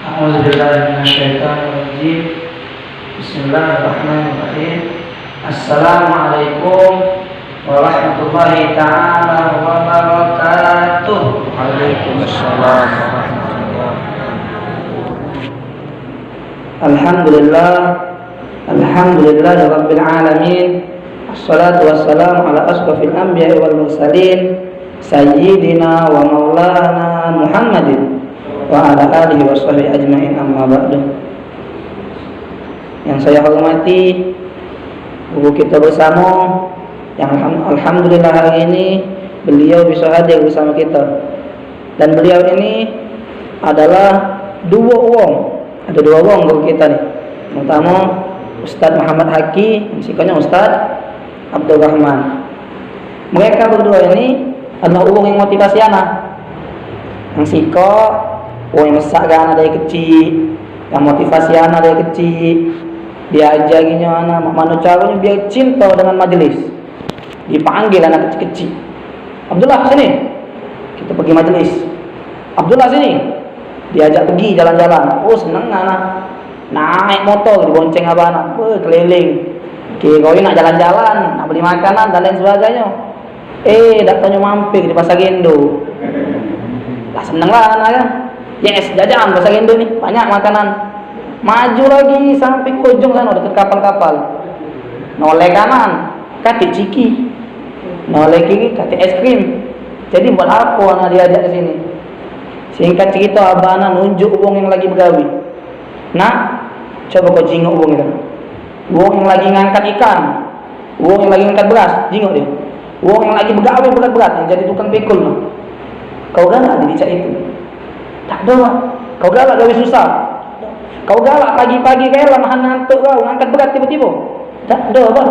A'udzubillahiminasyaitonirrajim. Bismillahirrahmanirrahim. Assalamualaikum warahmatullahi ta'ala wabarakatuh. Waalaikumsalam. Alhamdulillah, alhamdulillahi rabbil alamin. Assalatu wassalamu ala asrafil anbiya'i wal mursalin, sayyidina wa maulana Muhammadin wa ala alihi wa sahbihi ajma'in, amma ba'du. Yang saya hormati guru kita bersama, yang alhamdulillah hari ini beliau bisa hadir bersama kita. Dan beliau ini adalah ada dua orang guru kita nih. Pertama Ustaz Muhammad Haki, yang sikapnya Ustaz Abdul Rahman. Mereka berdua ini adalah orang yang motivasi anak, yang sikap, orang yang mesak anak dari kecil, yang motivasi anak dari kecil, diajarinya anak mana caranya biar cinta dengan majelis. Dipanggil anak kecil-kecil, Abdullah sini, kita pergi majelis. Abdullah sini, diajak pergi jalan-jalan. Oh seneng anak, naik motor dibonceng abang anak, keliling. Kira nak jalan-jalan, nak beli makanan dan lain sebagainya. Datangnya mampir di pasar Gendo. Lah seneng lah anak kan. Yes, jajan pasar Gendo nih, banyak makanan. Maju lagi sampai ke ujung sana dekat kapal-kapal. Noleh kanan, kaki ciki. Noleh kiri, kaki es krim. Jadi buat apa anak diajak ke sini? Singkat cerita, abang anak nunjuk uang yang lagi bergawi. Nah, coba kau jingok uang itu. Uang yang lagi ngangkat ikan, uang yang lagi ngangkat beras, jingok dia. Uang yang lagi bergawe berat-berat, yang jadi tukang pikul no. Kau galak dibicak itu? Tak ada. Kau galak gawe susah. Kau galak pagi-pagi kayak lah mahan ngantuk kau, ngangkat berat tiba-tiba. Tak ada apa.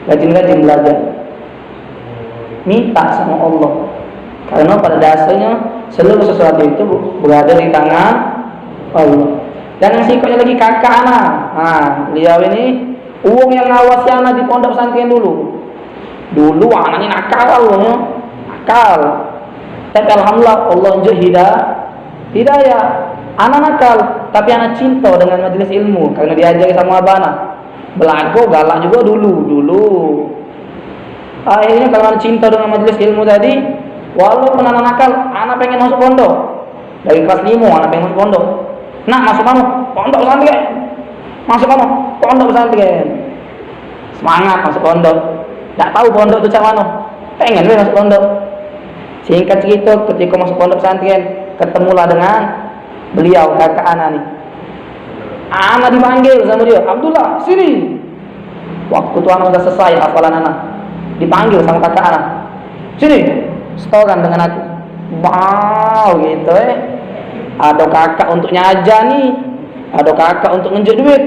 Rajin-rajin belajar. Minta sama Allah. Karena pada dasarnya seluruh sesuatu itu berada di tangan Allah. Dan yang sikapnya lagi kakak anak. Beliau ini uang yang ngawasi anak di pondok pesantren dulu. Dulu anak ini nakal loh, nakal. Tapi alhamdulillah Allah unjuk hidayah. Anak nakal, tapi anak cinta dengan majelis ilmu karena diajari sama abana. Belago galak juga dulu. Akhirnya kalau anak cinta dengan majelis ilmu tadi, walaupun anak nakal, anak pengen masuk pondok. Dari kelas 5 anak pengen masuk pondok. Nak masuk mana? Pondok pesantren. Masuk mana? Pondok pesantren. Semangat masuk pondok. Tak tahu pondok itu macam mana. Pengen masuk pondok. Singkat cerita, ketika masuk pondok pesantren, ketemulah dengan beliau kakak anak nih. Anak dipanggil sama dia, Abdullah sini. Waktu tu anak sudah selesai hafalan anak, dipanggil sama kakak anak. Sini, setoran dengan aku. Wow gitu Ada kakak untuk nyaja nih, ada kakak untuk ngejuk duit.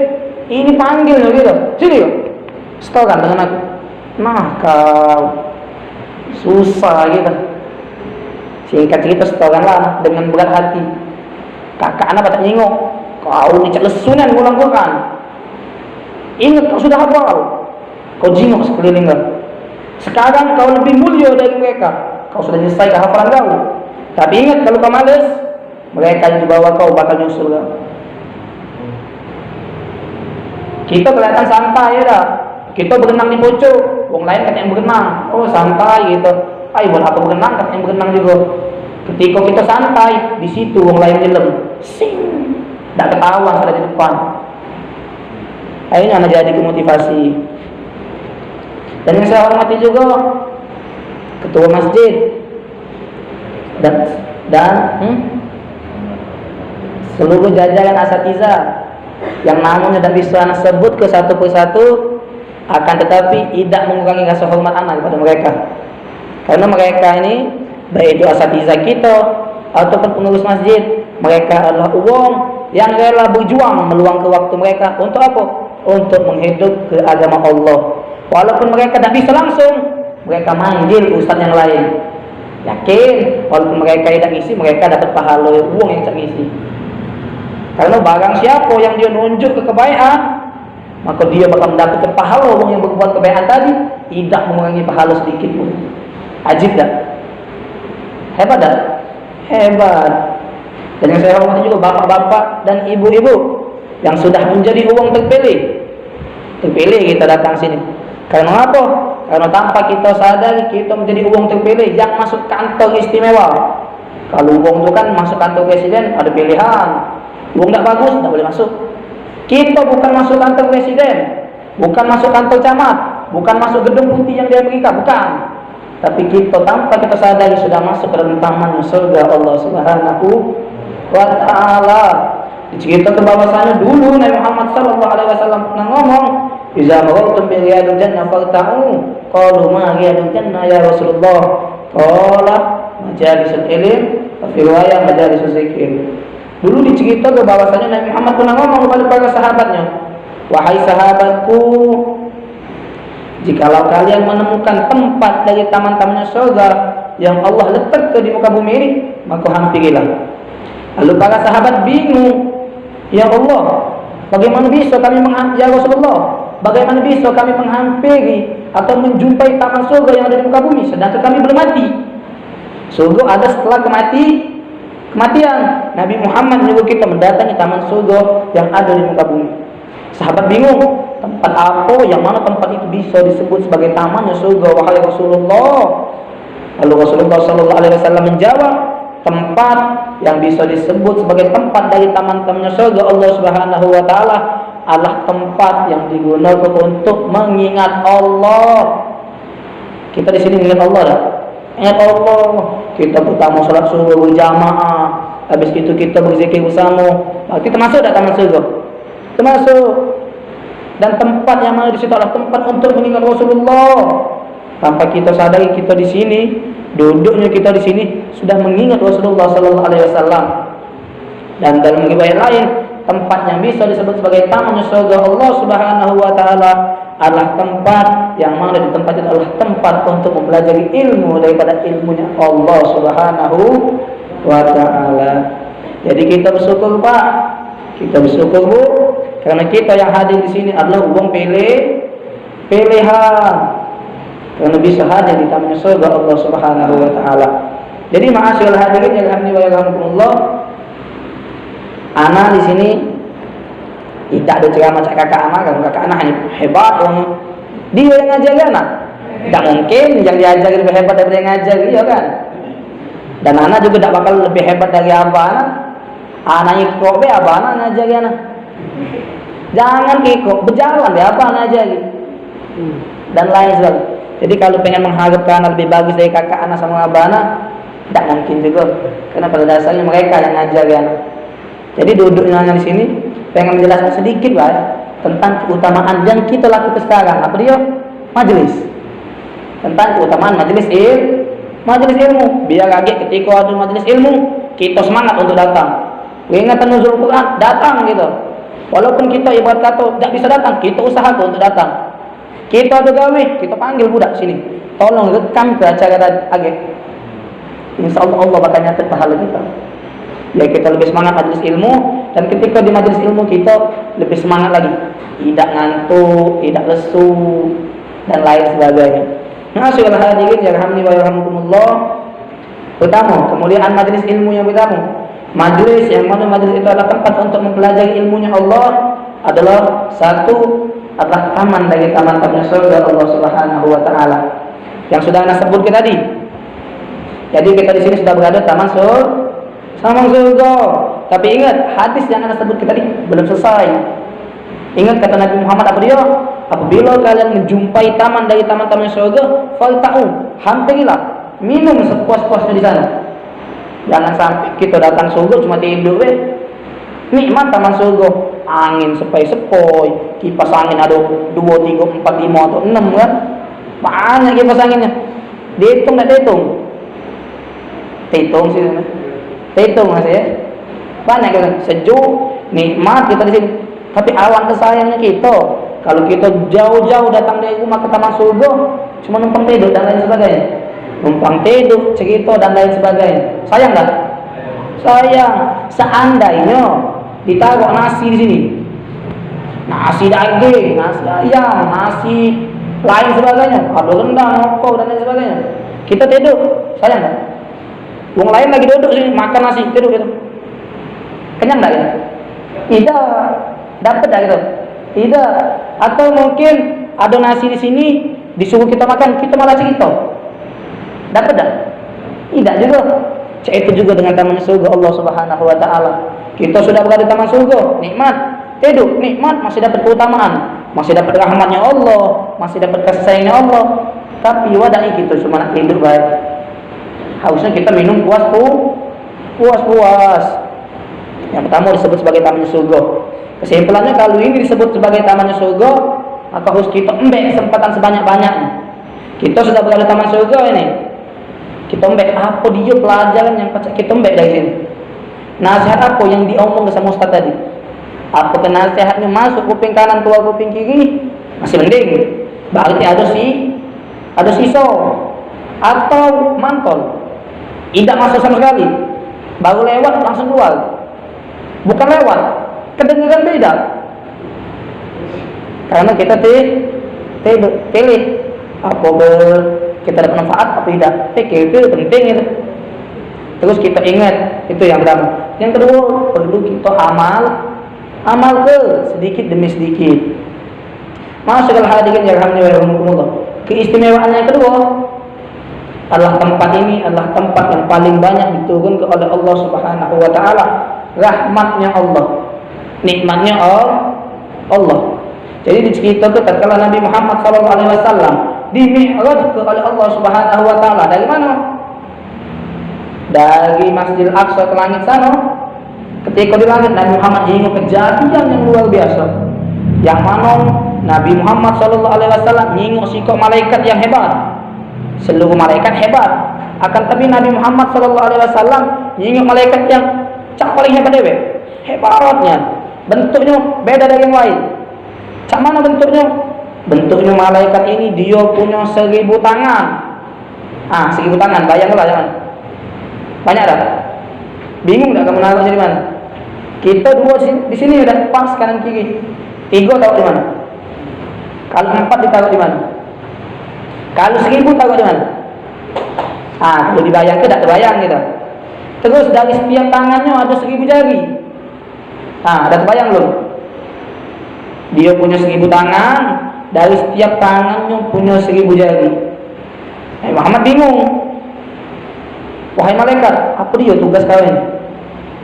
Ini panggil gitu. Sini yuk, setoran dengan aku. Nah kau susah gitu. Singkat cerita setoran lah dengan berat hati. Kakak anak batak nyingok, kau ni cak lesunan ngulang Quran. Ingat kau sudah hafal. Kau jingok sekeliling kau. Sekarang kau lebih mulia dari mereka. Kau sudah selesai hafalan kau. Tapi ingat kalau kau malas, mereka yang dibawa kau bakal nyusul kau. Kita kelihatan santai ya dah. Kita berenang di pojok, orang lain kan yang berenang. Oh santai gitu. Ayo buat apa berenang? Kan yang berenang juga. Ketika kita santai, di situ orang lain nyelam. Sing, tak ketahuan sudah di depan. Akhirnya anak jadi kemotivasi. Dan yang saya hormati juga ketua masjid dan seluruh jajaran asatidzah yang namanya tidak bisa anak sebut ke satu persatu, akan tetapi tidak mengurangi rasa hormat anak kepada mereka. Karena mereka ini baik itu asatidzah kita ataupun pengurus masjid, mereka adalah uang yang rela berjuang meluangkan waktu mereka untuk apa? Untuk menghidup ke agama Allah. Walaupun mereka tidak bisa langsung, mereka manggil ustaz yang lain. Yakin walaupun mereka tidak ngisi, mereka dapat pahala uang yang tak ngisi. Karena barang siapa yang dia nunjuk ke kebaikan, maka dia bakal mendapatkan pahala orang yang berbuat kebaikan tadi, tidak mengurangi pahala sedikit pun. Ajib tak? Hebat tak? Hebat. Dan yang saya hormati juga bapak-bapak dan ibu-ibu yang sudah menjadi uang terpilih. Terpilih kita datang sini. Karena apa? Karena tanpa kita sadari kita menjadi uang terpilih yang masuk kantor istimewa. Kalau uang itu kan masuk kantor presiden ada pilihan. Uang tidak bagus tidak boleh masuk. Kita bukan masuk kantor presiden, bukan masuk kantor camat, bukan masuk gedung putih yang di Amerika, bukan. Tapi kita tanpa kita sadari sudah masuk ke dalam taman surga Allah Subhanahu wa ta'ala. Diceritakan bahwasanya dulu Nabi Muhammad sallallahu alaihi wasallam pernah ngomong, "Idza marartum bi riyadil jannah farta'u." Qalu ma riyadul jannah ya Rasulullah? Qala majalisul ilm, fi riwayah majalisul zikir. Dulu diceritakan bahwasanya Nabi Muhammad pernah ngomong kepada para sahabatnya, "Wahai sahabatku, jikalau kalian menemukan tempat dari taman-tamannya surga yang Allah letakkan di muka bumi ini, maka hampirilah." Lalu para sahabat bingung, "Ya Allah, bagaimana bisa kami ya Rasulullah, bagaimana bisa kami menghampiri atau menjumpai taman surga yang ada di muka bumi sedangkan kami belum mati?" Surga ada setelah kematian. Nabi Muhammad menyuruh kita mendatangi taman surga yang ada di muka bumi. Sahabat bingung, tempat apa, yang mana tempat itu bisa disebut sebagai tamannya surga, wahai Rasulullah? Lalu Rasulullah sallallahu alaihi wasallam menjawab, tempat yang bisa disebut sebagai tempat dari taman-tamannya surga Allah Subhanahu wa taala adalah tempat yang digunakan untuk mengingat Allah. Kita di sini mengingat Allah dah. Ingat Allah. Kita pertama salat subuh berjamaah, habis itu kita berzikir bersama. Kita masuk dah taman surga. Termasuk. Dan tempat yang mana di situ adalah tempat untuk mengingat Rasulullah. Tanpa kita sadari kita di sini, duduknya kita di sini sudah mengingat Rasulullah sallallahu alaihi wasallam. Dan dalam riwayat lain, tempat yang bisa disebut sebagai taman surga Allah Subhanahu wa taala adalah tempat yang mana di tempat itu adalah tempat untuk mempelajari ilmu daripada ilmunya Allah Subhanahu wa taala. Jadi kita bersyukur Pak, kita bersyukur Bu, karena kita yang hadir di sini adalah uang pilihan. Karena bisa hadir di taman surga Allah Subhanahu wa taala. Jadi ma'asyiral hadirin yang alhamdulillah, ana di sini tidak ada ceramah kakak anak, kan kakak anak hanya hebat dia yang ngajar anak. Tidak mungkin yang diajar lebih hebat daripada yang ngajar, iya kan? Dan anak juga tidak bakal lebih hebat dari abah anak. Anaknya kok be abah anak ngajar anak. Jangan kikok berjalan deh abah ngajar. Dan lain sebagainya. Jadi kalau pengen mengharapkan lebih bagus dari kakak anak sama abah anak, tidak mungkin juga. Karena pada dasarnya mereka yang ngajar anak. Jadi duduknya di sini pengen menjelaskan sedikit tentang keutamaan yang kita lakukan sekarang. Apa dia? Majelis. Tentang keutamaan majelis ilmu. Biar lagi ketika ada majelis ilmu, kita semangat untuk datang. Ingatan nuzul Quran, datang gitu. Walaupun kita ibarat kata tidak bisa datang, kita usahakan untuk datang. Kita ada gawe, kita panggil budak sini. Tolong rekam ke acara age. Insyaallah Allah bakal nyatet pahala kita. Ya kita lebih semangat majelis ilmu, dan ketika di majelis ilmu kita lebih semangat lagi, tidak ngantuk, tidak lesu dan lain sebagainya. Ma'asyiral hadirin yang rahimakumullah. Pertama, kemuliaan majelis ilmu yang pertama. Majelis yang mana majelis itu adalah tempat untuk mempelajari ilmunya Allah adalah satu adalah taman dari taman-taman surga Allah Subhanahu wa taala. Yang sudah Anda sebutkan tadi. Jadi kita di sini sudah berada taman surga. Tapi ingat, hadis yang Anda sebut tadi belum selesai. Ingat kata Nabi Muhammad apa dia? Apabila kalian menjumpai taman dari taman-taman surga, falta'u, hampirilah, minum sepuas-puasnya di sana. Jangan sampai kita datang surga cuma tidur nikmat taman surga, angin sepoi-sepoi, kipas angin ada 2, 3, 4, 5 atau 6 kan? Banyak kipas anginnya. Dihitung enggak dihitung? Hitung sih. Hitung Mas ya. Banyak kan? Sejuk, nikmat kita di sini. Tapi awan kesayangannya kita, kalau kita jauh-jauh datang dari rumah ke taman surga, cuma numpang tidur dan lain sebagainya. Numpang tidur, cerita dan lain sebagainya. Sayang tak? Sayang. Seandainya ditaruh nasi di sini, nasi daging, nasi ayam, nasi lain sebagainya, ada rendang, opor dan lain sebagainya, kita tidur, sayang tak? Wong lain lagi duduk sini makan nasi, tidur gitu. Kenyang enggak ya? Tidak. Dapat enggak gitu? Tidak. Atau mungkin ada nasi di sini disuruh kita makan, kita malah cerita. Dapat enggak? Tidak juga. Itu juga dengan taman surga Allah Subhanahu wa taala. Kita sudah berada di taman surga, nikmat, hidup, nikmat, masih dapat keutamaan, masih dapat rahmatnya Allah, masih dapat kasih sayangnya Allah. Tapi wadai kita cuma hidup baik. Harusnya kita minum puas. Yang pertama disebut sebagai taman surga. Kesimpulannya kalau ini disebut sebagai taman surga, maka harus kita embek kesempatan sebanyak-banyaknya. Kita sudah berada di taman surga ini. Kita embek apa dia pelajaran yang kita embek dari sini. Nasihat apa yang diomong sama Ustaz tadi? Apakah nasihatnya masuk kuping kanan keluar kuping kiri? Masih mending. Berarti ada sisa atau mantol. Tidak masuk sama sekali. Baru lewat langsung keluar. Bukan lewat, kedengaran beda. Karena kita pilih apa kita dapat manfaat apa tidak. Itu penting itu. Terus kita ingat itu yang pertama. Yang kedua perlu kita amal ke sedikit demi sedikit. Masyaallah hadirin yang rahimahumullah. Keistimewaan yang kedua adalah tempat ini adalah tempat yang paling banyak diturunkan oleh Allah Subhanahu wa taala. Rahmatnya Allah, nikmatnya Allah. Jadi diceritakan tatkala Nabi Muhammad sallallahu alaihi wasallam dimi'raj oleh Allah Subhanahu wa taala dari mana? Dari Masjidil Aqsa ke langit sana. Ketika di langit Nabi Muhammad ingin kejadian yang luar biasa. Yang mana Nabi Muhammad sallallahu alaihi wasallam nyingok sikok malaikat yang hebat. Seluruh malaikat hebat. Akan tapi Nabi Muhammad sallallahu alaihi wasallam nyingok malaikat yang cak paling hebat dewe. Hebatnya. Bentuknya beda dari yang lain. Cak mana bentuknya? Bentuknya malaikat ini dia punya 1000 tangan. 1000 tangan, bayanglah jangan. Banyak dah. Bingung tak kamu naruhnya di mana? Kita dua di sini udah pas kanan kiri. 3 taruh di mana? Kalau 4 ditaruh di mana? Kalau 1000 taruh di mana? Kalau dibayang ke tak terbayang gitu. Terus dari setiap tangannya ada 1000 jari. Ada terbayang belum? Dia punya 1000 tangan, dari setiap tangannya punya 1000 jari. Muhammad bingung. Wahai malaikat, apa dia tugas kau ini?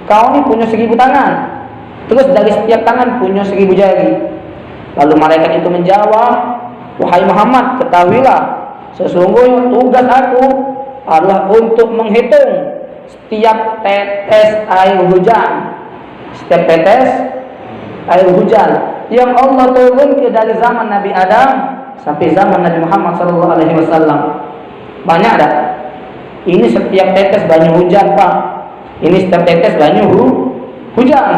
Kau ini punya 1000 tangan, terus dari setiap tangan punya 1000 jari. Lalu malaikat itu menjawab, wahai Muhammad, ketahuilah, sesungguhnya tugas aku adalah untuk menghitung setiap tetes air hujan. Setiap tetes air hujan yang Allah turun ke dari zaman Nabi Adam sampai zaman Nabi Muhammad SAW. Banyak dah. Ini setiap tetes banyu hujan, Pak. Ini setiap tetes banyu hujan.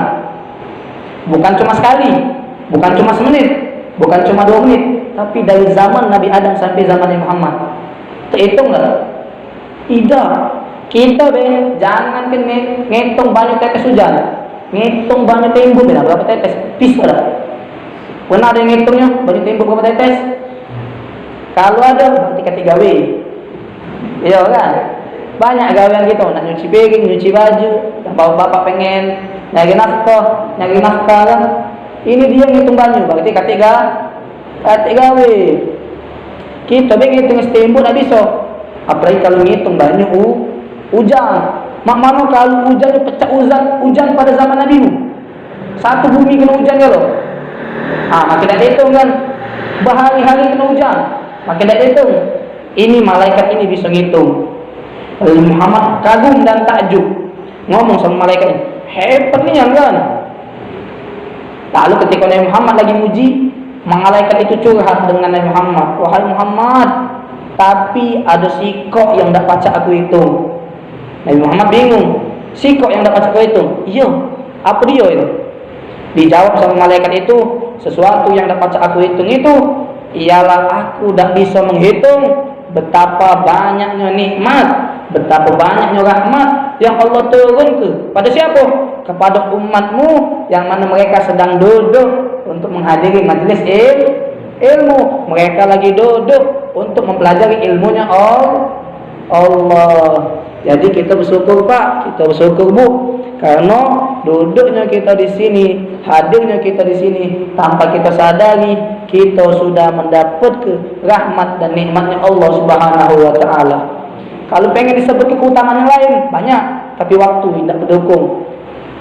Bukan cuma sekali, bukan cuma semenit, bukan cuma 2 menit, tapi dari zaman Nabi Adam sampai zaman Nabi Muhammad. Terhitung enggak? Tidak. Kita jangan ngitung banyu tetes hujan. Ngitung banyu tembok berapa tetes? Bisa dah. Pernah ada yang ngitungnya banyu tembok berapa tetes? Kalau ada berarti ketiga W. Iya kan? Banyak gawean gitu, nak nyuci piring, nyuci baju, yang bapak pengen nyari nafkah kan. Ini dia ngitung banyu, berarti ketiga W. Kita ngitung tembok tak bisa. Apalagi kalau ngitung banyu hujan. Mak mana kalau hujan pecah hujan pada zaman Nabi. Satu bumi kena hujan kalau. Makin tak hitung kan. Berhari-hari kena hujan. Makin tak hitung. Ini malaikat ini bisa ngitung. Lalu Muhammad kagum dan takjub. Ngomong sama malaikat ini, hebat nih kan. Lalu ketika Nabi Muhammad lagi muji, malaikat itu curhat dengan Nabi Muhammad. Wahai Muhammad, tapi ada sikok yang tak baca aku itu. Nabi Muhammad bingung. Sikok yang tak baca aku itu? Iya. Apa dia itu? Dijawab sama malaikat itu, sesuatu yang tak baca aku hitung itu ialah aku tak bisa menghitung betapa banyaknya nikmat, betapa banyaknya rahmat yang Allah turun pada siapa? Kepada umatmu yang mana mereka sedang duduk untuk menghadiri majelis ilmu. Mereka lagi duduk untuk mempelajari ilmunya Allah. Jadi kita bersyukur Pak, kita bersyukur Bu, karena duduknya kita di sini, hadirnya kita di sini, tanpa kita sadari kita sudah mendapat rahmat dan nikmatnya Allah Subhanahu wa taala. Kalau pengen disebut keutamaan yang lain banyak, tapi waktu tidak mendukung.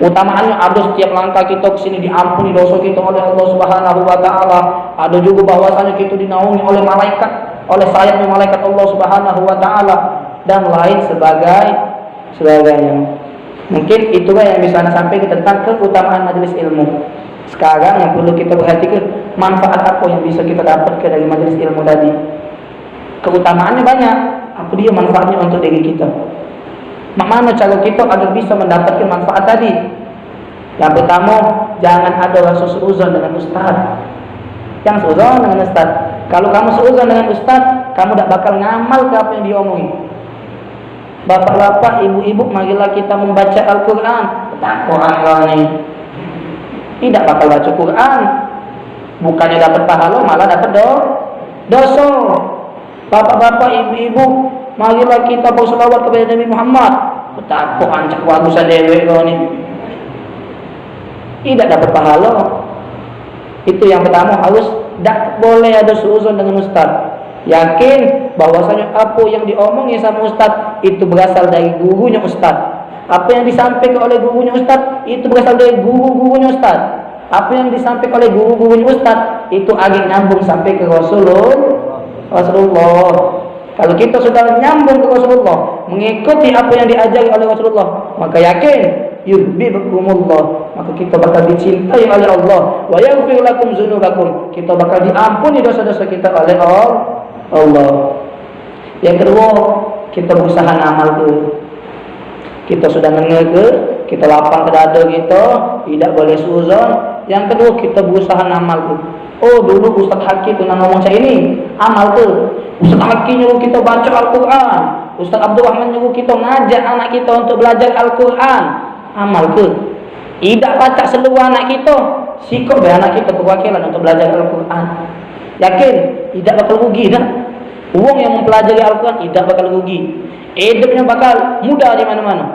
Utamaannya ada setiap langkah kita ke sini diampuni dosa kita oleh Allah Subhanahu wa taala. Ada juga bahwasanya kita dinaungi oleh malaikat, oleh sayapnya malaikat Allah Subhanahu wa taala dan lain sebagainya. Mungkin itulah yang bisa Anda sampaikan tentang keutamaan majelis ilmu. Sekarang yang perlu kita perhatikan, manfaat apa yang bisa kita dapatkan dari majelis ilmu tadi. Keutamaannya banyak, apa dia manfaatnya untuk diri kita? Bagaimana cara kita agar bisa mendapatkan manfaat tadi? Yang pertama, jangan ada rasa seuzon dengan ustaz. Yang seuzon dengan ustaz. Kalau kamu seuzon dengan ustaz, kamu tak bakal ngamal ke apa yang diomongin. Bapak-bapak, ibu-ibu, marilah kita membaca Al-Quran. Tak orang ini tidak bakal baca Quran, bukannya dapat pahala, malah dapat dosa. Bapak-bapak, ibu-ibu, marilah kita berselawat kepada Nabi Muhammad. Betapa ancak wadusan dewek kau ni, tidak dapat pahala. Itu yang pertama, harus tak boleh ada seuzon dengan ustaz. Yakin bahwasanya apa yang diomongi sama ustaz itu berasal dari gurunya ustaz. Apa yang disampaikan oleh gurunya ustaz itu berasal dari guru-gurunya ustaz. Apa yang disampaikan oleh guru-gurunya ustaz itu agak nyambung sampai ke Rasulullah. Kalau kita sudah nyambung ke Rasulullah, mengikuti apa yang diajari oleh Rasulullah, maka yakin yuhibbukumullah, maka kita bakal dicintai oleh Allah. Wa yaghfir lakum dzunubakum, kita bakal diampuni dosa-dosa kita oleh Allah. Yang kedua, kita berusaha ngamal ke. Kita sudah dengar ke, kita lapang ke dada kita, tidak boleh suzon. Yang kedua, kita berusaha ngamal ke. Oh, dulu Ustaz Haki pernah ngomong saya ini, amal ke. Ustaz Haki nyuruh kita baca Al-Quran, Ustaz Abdul Rahman nyuruh kita ngajak anak kita untuk belajar Al-Quran, amal ke. Tidak baca seluruh anak kita, sikap anak kita kewakilan untuk belajar Al-Quran. Yakin tidak bakal rugi dah. Uang yang mempelajari Al-Quran tidak bakal rugi. Hidupnya bakal mudah di mana-mana.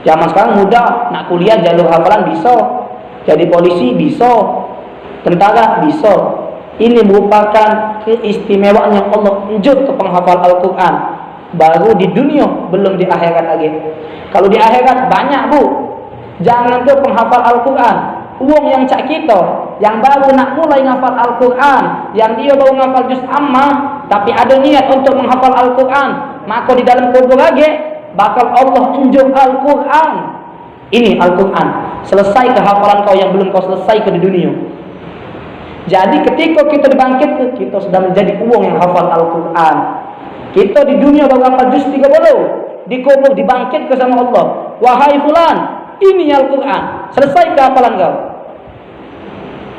Zaman sekarang mudah, nak kuliah jalur hafalan bisa, jadi polisi bisa, tentara bisa. Ini merupakan keistimewaan yang Allah unjuk ke penghafal Al-Quran. Baru di dunia, belum di akhirat lagi. Kalau di akhirat banyak Bu. Jangan ke penghafal Al-Quran, uang yang cak kita, yang baru nak mulai ngafal Al-Quran, yang dia baru ngafal juz ammah, tapi ada niat untuk menghafal Al-Quran, maka di dalam kubur lagi bakal Allah unjuk Al-Quran. Ini Al-Quran, selesai kehafalan kau yang belum kau selesai ke di dunia. Jadi ketika kita dibangkit, kita sudah menjadi uang yang hafal Al-Quran. Kita di dunia baru hafal juz 30, di kubur dibangkit ke sama Allah. Wahai fulan, ini Al-Quran, selesai kehafalan kau.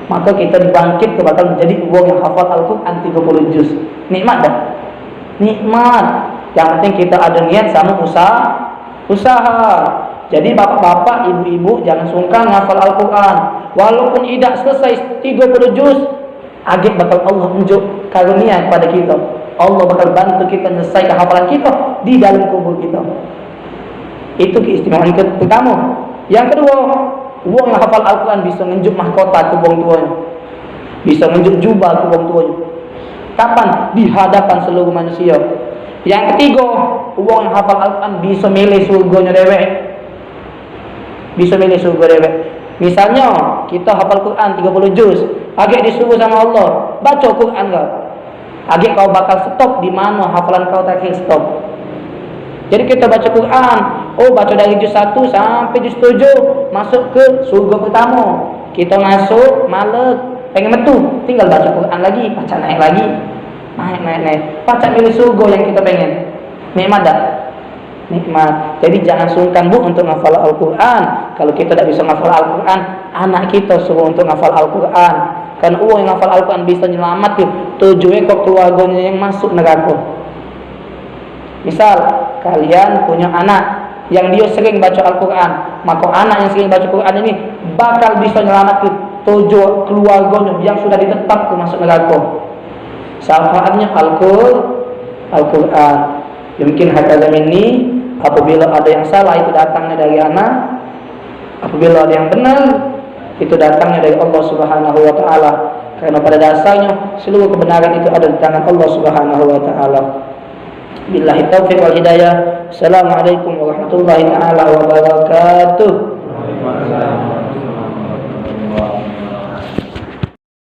Maka kita dibangkit ke bakal menjadi uang yang hafal Al-Quran 30 juz. Nikmat dah. Nikmat. Yang penting kita ada niat sama usaha. Jadi bapak-bapak, ibu-ibu jangan sungkan ngafal Al-Quran. Walaupun tidak selesai 30 juz, agak bakal Allah unjuk karunia kepada kita. Allah bakal bantu kita selesai hafalan kita di dalam kubur kita. Itu keistimewaan pertama. Yang kedua, uang yang hafal Al-Quran bisa menunjuk mahkota kubur tuanya, bisa menunjuk jubah kubur tuanya. Kapan? Di hadapan seluruh manusia. Yang ketiga, uang yang hafal Al-Quran bisa milih surganya dewek. Bisa milih surga dewek. Misalnya kita hafal Quran 30 juz, agak disuruh sama Allah baca Quran kau, agak kau bakal stop di mana hafalan kau terakhir stop. Jadi kita baca Quran, oh baca dari juz 1 sampai juz 7, masuk ke surga pertama. Kita masuk malet, pengen metu, tinggal baca Quran lagi, baca naik lagi, naik, baca milih surga yang kita pengen. Nikmat tak? Nikmat. Jadi jangan sungkan Bu untuk menghafal Al-Quran. Kalau kita tidak bisa menghafal Al-Quran, anak kita suruh untuk menghafal Al-Quran. Karena yang menghafal Al-Quran bisa menyelamatkan 7 ekor keluarganya yang masuk neraka. Misal kalian punya anak yang dia sering baca Al-Quran, maka anak yang sering baca Quran ini bakal bisa menyelamatkan 7 keluarganya yang sudah ditetapkan masuk neraka. Syafaatnya Al-Quran. Mungkin hakaza minni Apabila ada yang salah itu datangnya dari anak, apabila ada yang benar itu datangnya dari Allah Subhanahu wa taala. Karena pada dasarnya seluruh kebenaran itu ada di tangan Allah Subhanahu wa taala. Billahi taufiq wal hidayah. Assalamualaikum warahmatullahi taala wabarakatuh.